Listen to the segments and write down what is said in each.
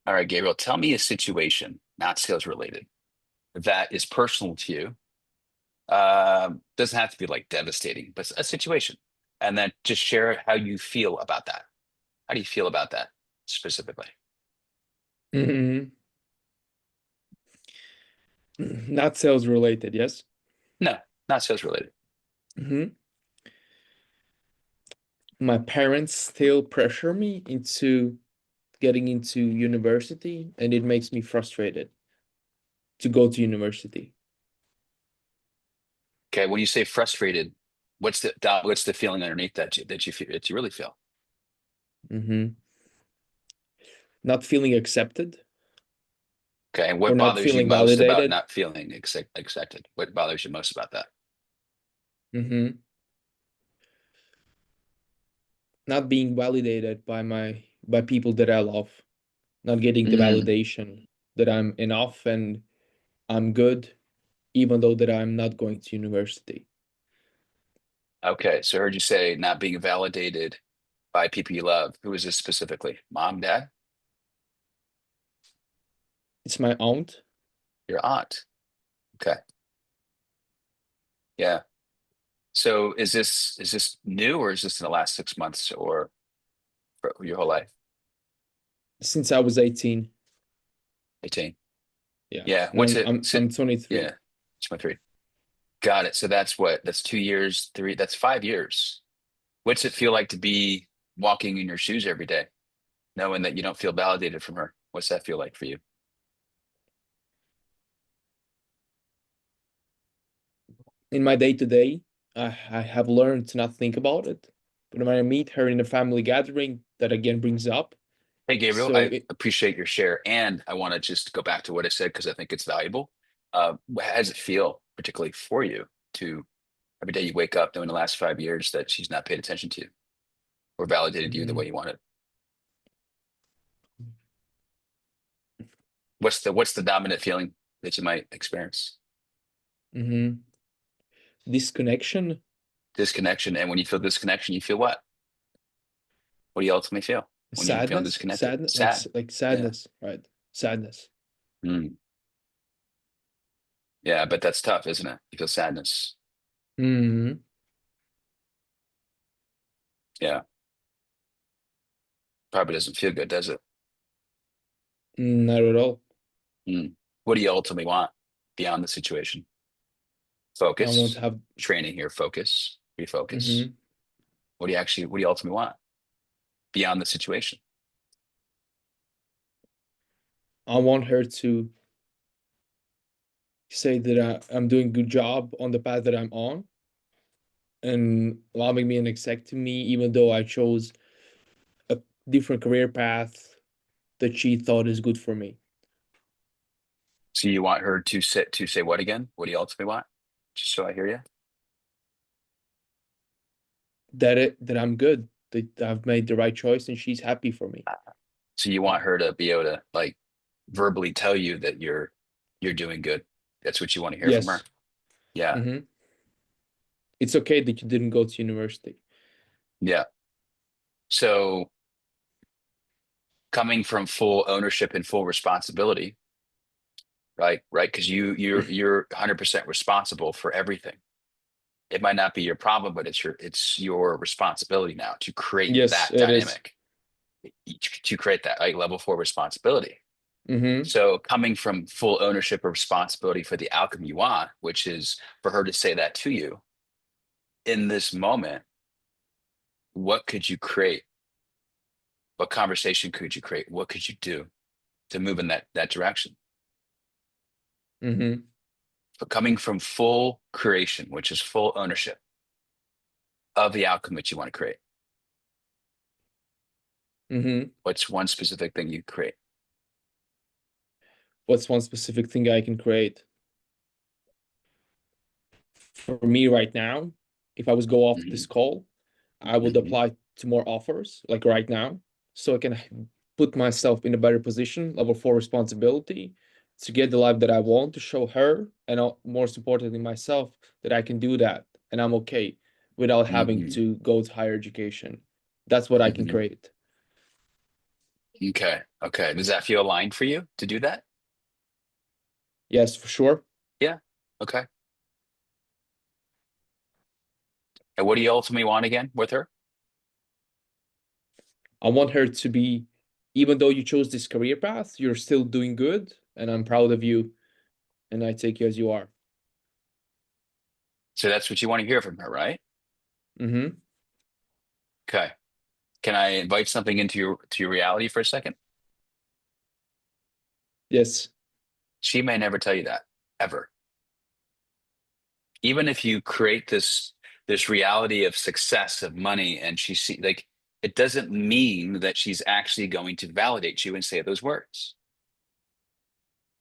All right, Gabriel, tell me a situation, not sales related, that is personal to you. Doesn't have to be like devastating, but a situation. And then just share how you feel about that. How do you feel about that specifically? Mhm. Not sales related, yes. No, not sales related. hmm My parents still pressure me into getting into university, and it makes me frustrated to go to university. Okay, when you say frustrated, what's the feeling underneath that you feel that you really feel? hmm Not feeling accepted Okay, and or what not bothers you feeling most about validated. not feeling accepted? What bothers you most about that? hmm Not being validated by people that I love, not getting the Mm, validation that I'm enough and I'm good, even though that I'm not going to university. okay, so I heard you say not being validated by people you love. Who is this specifically? Mom, dad, It's my aunt. your aunt? Okay, yeah. So is this new or is this in the last 6 months or for your whole life? Since I was 18. 18. Yeah. Yeah. And What's I'm it? I'm I'm 23. Yeah. 23. Got it. So that's what? That's 2 years, three, that's 5 years. What's it feel like to be walking in your shoes every day, knowing that you don't feel validated from her? What's that feel like for you? In my day to day, I have learned to not think about it. But when I meet her in a family gathering, that again brings up. Hey, Gabriel, So I it, appreciate your share. And I want to just go back to what I said because I think it's valuable. How does it feel, particularly for you, to every day you wake up knowing the last 5 years that she's not paid attention to you or validated you the way mhm, you wanted? What's the dominant feeling that you might experience? mhm. Disconnection, Disconnection. And when you feel disconnection, you feel what? What do you ultimately feel when you're feeling sadness, disconnected? sadness, Sad. like Yeah. sadness, right? Sadness. Mm. Yeah, but that's tough, isn't it? You feel sadness. hmm Yeah. Probably doesn't feel good, does it? Not at all. Mm. What do you ultimately want beyond the situation? I want to Focus. have. Training here. Focus. Refocus. hmm What do you ultimately want beyond the situation? I want her to say that I'm doing a good job on the path that I'm on, and allowing me and accepting me, even though I chose a different career path that she thought is good for me. So you want her to say what again? What do you ultimately want? Just so I hear you. That I'm good, that I've made the right choice, and she's happy for me. So you want her to be able to like verbally tell you that you're doing good. That's what you want to hear from her. Yes. Yeah. hmm It's okay that you didn't go to university. Yeah. So coming from full ownership and full responsibility, right? Right. Because you're 100% responsible for everything. It might not be your problem, but it's your responsibility now to create Yes, that it is. dynamic, to create that like level four responsibility. Mm-hmm. So coming from full ownership or responsibility for the outcome you want, which is for her to say that to you in this moment, what could you create? What conversation could you create? What could you do to move in that direction? Mm-hmm. But coming from full creation, which is full ownership of the outcome that you want to create, Mm-hmm. what's one specific thing you create? What's one specific thing I can create? For me right now, if I was go off Hmm. this call, I would Hmm. apply to more offers like right now, so I can put myself in a better position, level four responsibility, to get the life that I want, to show her, and most importantly myself, that I can do that and I'm okay without having Hmm. to go to higher education. That's what I can Hmm. create. Okay. Okay. Does that feel aligned for you to do that? Yes, for sure. Yeah. Okay. And what do you ultimately want again with her? I want her to be, even though you chose this career path, you're still doing good, and I'm proud of you, and I take you as you are. So that's what you want to hear from her, right? Mm-hmm. Okay. Can I invite something into your reality for a second? Yes. She may never tell you that ever. Even if you create this reality of success, of money, and she see like it doesn't mean that she's actually going to validate you and say those words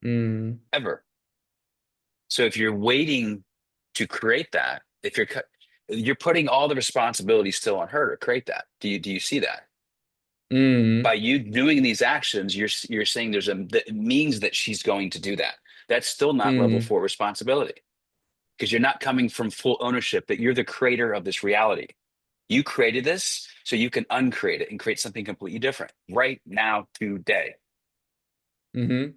Mm. ever. So if you're waiting to create that, if you're putting all the responsibility still on her to create that. Do you see that? Mm. By you doing these actions, you're saying that it means that she's going to do that. That's still not level Mm. 4 responsibility because you're not coming from full ownership that you're the creator of this reality. You created this so you can uncreate it and create something completely different right now, today. Mm-hmm.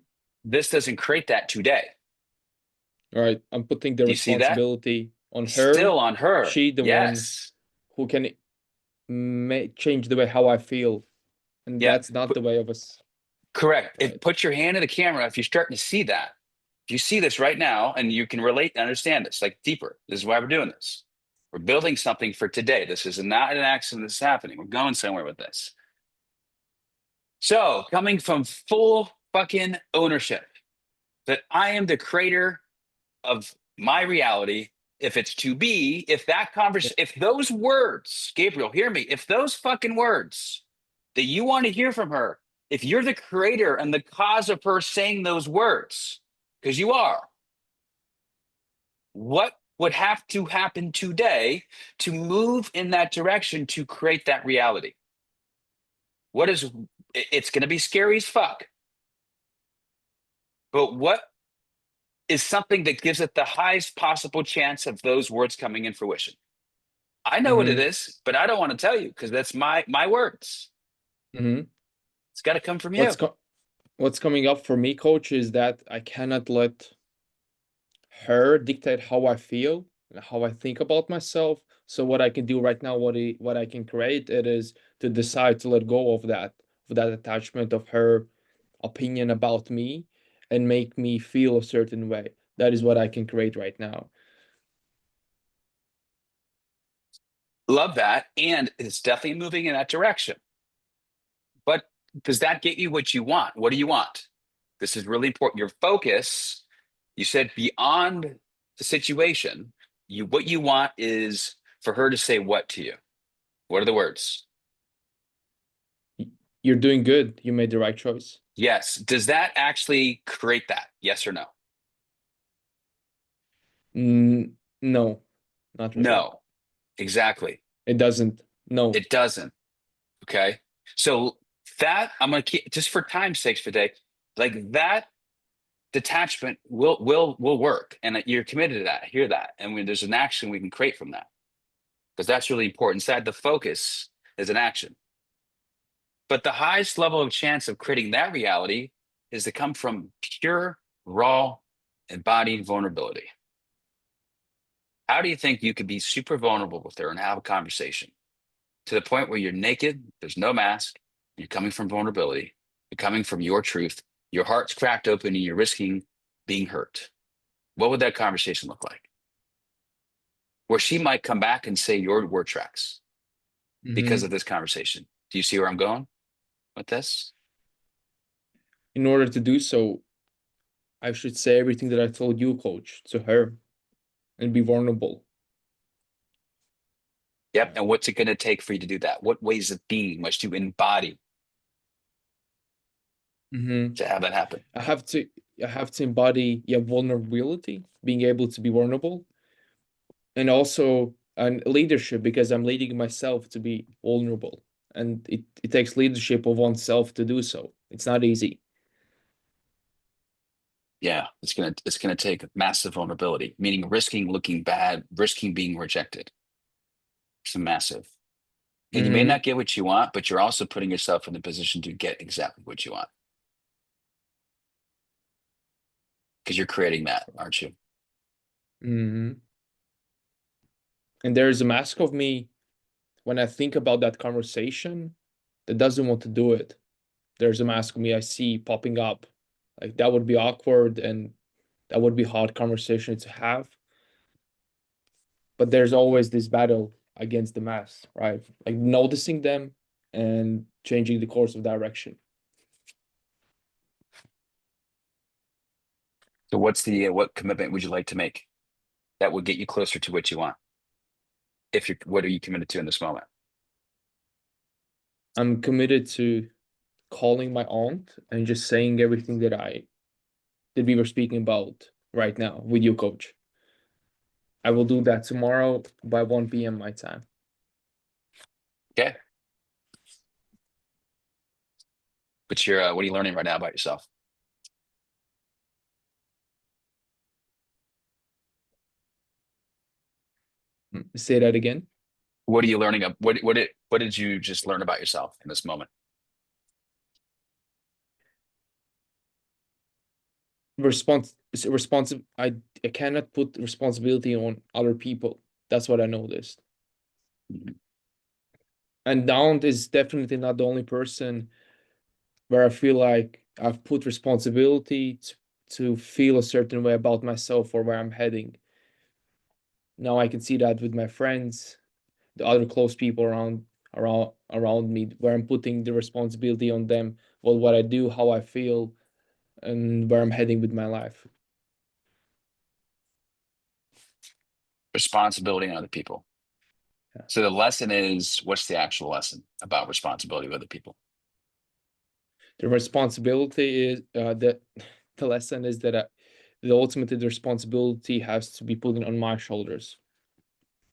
This doesn't create that today. All right. I'm putting the Do you see that? responsibility on her. Still on her. She the one Yes. who can change the way how I feel, and Yeah. that's not the way of us. Correct. If Right. put your hand in the camera, if you're starting to see that, if you see this right now and you can relate and understand this, like deeper, this is why we're doing this. We're building something for today. This is not an accident that's happening. We're going somewhere with this. So, coming from full fucking ownership that I am the creator of my reality. If it's to be, if that Yeah. conversation, if those words, Gabriel, hear me, if those fucking words that you want to hear from her, if you're the creator and the cause of her saying those words, because you are, what would have to happen today to move in that direction to create that reality? What is, it's going to be scary as fuck, but what is something that gives it the highest possible chance of those words coming in fruition? I know what it Mm-hmm. is, but I don't want to tell you because that's my words. Mm-hmm. It's got to come from What's you. co what's coming up for me, coach, is that I cannot let her dictate how I feel and how I think about myself. So what I can do right now, what I can create, it is to decide to let go of that attachment of her opinion about me and make me feel a certain way. That is what I can create right now. Love that. And it's definitely moving in that direction. But does that get you what you want? What do you want? This is really important. Your focus, you said beyond the situation, what you want is for her to say what to you? What are the words? Y- You're doing good. You made the right choice. Yes. Does that actually create that? Yes or no? No, not really. No. Exactly. It doesn't. No. It doesn't. Okay. So that I'm gonna keep just for time's sakes today, like that detachment will work. And you're committed to that. I hear that. And when there's an action we can create from that. Because that's really important. Inside the focus is an action. But the highest level of chance of creating that reality is to come from pure, raw, embodied vulnerability. How do you think you could be super vulnerable with her and have a conversation to the point where you're naked, there's no mask, you're coming from vulnerability, you're coming from your truth, your heart's cracked open, and you're risking being hurt? What would that conversation look like? Where she might come back and say your word tracks because Hmm. of this conversation. Do you see where I'm going with this? In order to do so, I should say everything that I told you, coach, to her and be vulnerable. Yep. And what's it going to take for you to do that? What ways of being must you embody Hmm. to have that happen? I have to I have to embody, yeah, vulnerability, being able to be vulnerable, and also and leadership because I'm leading myself to be vulnerable. And it takes leadership of oneself to do so. It's not easy. Yeah, it's gonna take massive vulnerability, meaning risking looking bad, risking being rejected. It's massive. And you may Mm-hmm. not get what you want, but you're also putting yourself in the position to get exactly what you want because you're creating that, aren't you? Mm-hmm. And there is a mask of me when I think about that conversation that doesn't want to do it. There's a mask of me I see popping up. Like that would be awkward and that would be hard conversation to have. But there's always this battle against the mask, right? Like noticing them and changing the course of direction. So what's the what commitment would you like to make that will get you closer to what you want? If you're, what are you committed to in this moment? I'm committed to calling my aunt and just saying everything that we were speaking about right now with you, coach. I will do that tomorrow by 1 p.m. my time. Okay. But you're, what are you learning right now about yourself? Say that again. What are you learning? What did you just learn about yourself in this moment? Responsive. I cannot put responsibility on other people. That's what I noticed. Mhm. And Daunt is definitely not the only person where I feel like I've put responsibility to feel a certain way about myself or where I'm heading. Now I can see that with my friends, the other close people around me, where I'm putting the responsibility on them, what I do, how I feel, and where I'm heading with my life. Responsibility on other people. Yeah. So the lesson is, what's the actual lesson about responsibility with other people? The responsibility is that the lesson is that the ultimately the responsibility has to be put on my shoulders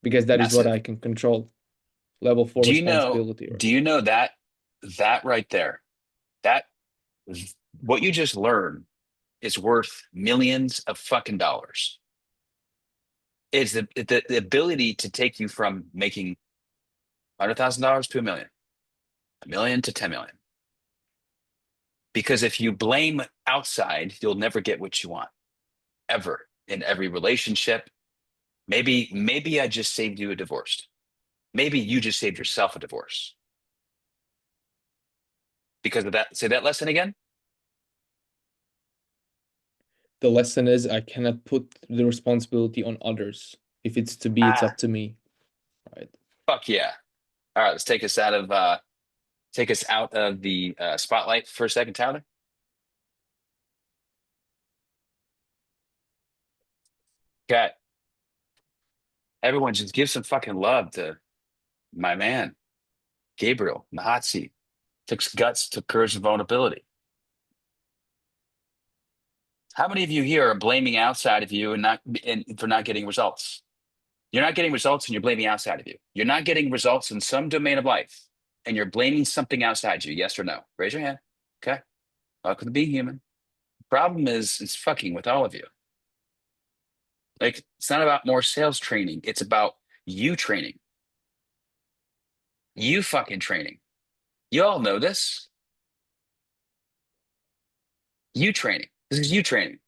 because that is what Massive. I can control. Level 4 responsibility, right? Do you know that that right there, that what you just learned is worth millions of fucking dollars. It's the ability to take you from making $100,000 to a million to 10 million. Because if you blame outside, you'll never get what you want ever in every relationship. Maybe I just saved you a divorce. Maybe you just saved yourself a divorce because of that. Say that lesson again. The lesson is I cannot put the responsibility on others. If it's to be, it's Ah, up to me, right? fuck yeah. All right, let's take us out of the spotlight for a second, Tyler. Okay, everyone, just give some fucking love to my man, Gabriel, in the hot seat. Took guts, took courage and vulnerability. How many of you here are blaming outside of you and not and for not getting results? You're not getting results and you're blaming outside of you. You're not getting results in some domain of life and you're blaming something outside you. Yes or no? Raise your hand. Okay. Welcome to being human. The problem is it's fucking with all of you. Like it's not about more sales training. It's about you training. You fucking training. You all know this. You training. This is you training.